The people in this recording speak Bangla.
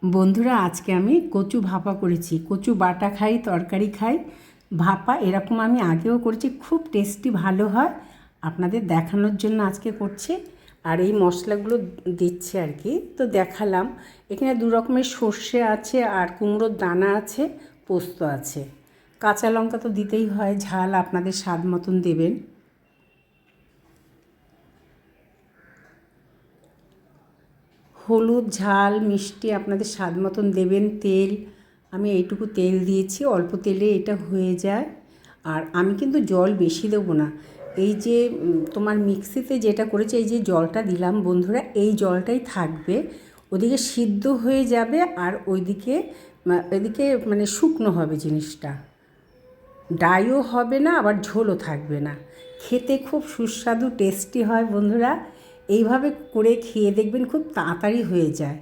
বন্ধুরা, আজকে আমি কচু ভাপা করেছি। কচু বাটা খাই, তরকারি খাই, ভাপা এরকম আমি আগেও করেছি, খুব টেস্টি, ভালো হয়। আপনাদের দেখানোর জন্য আজকে করছি। আর এই মশলাগুলো দিচ্ছে আর কি, তো দেখালাম। এখানে দু রকমের সর্ষে আছে, আর কুমড়োর দানা আছে, পোস্ত আছে। কাঁচা লঙ্কা তো দিতেই হয়, ঝাল আপনাদের স্বাদ মতন দেবেন। হলুদ, ঝাল, মিষ্টি আপনাদের স্বাদ মতন দেবেন। তেল, আমি এইটুকু তেল দিয়েছি, অল্প তেলে এটা হয়ে যায়। আর আমি কিন্তু জল বেশি দেবো না। এই যে তোমার মিক্সিতে যেটা করেছি, এই যে জলটা দিলাম বন্ধুরা, এই জলটাই থাকবে। ওদিকে সিদ্ধ হয়ে যাবে, আর এদিকে মানে শুকনো হবে জিনিসটা, ডাইও হবে না, আবার ঝোলও থাকবে না। খেতে খুব সুস্বাদু, টেস্টি হয় বন্ধুরা। এইভাবে করে খেয়ে দেখবেন, খুব তাড়াতাড়ি হয়ে যায়।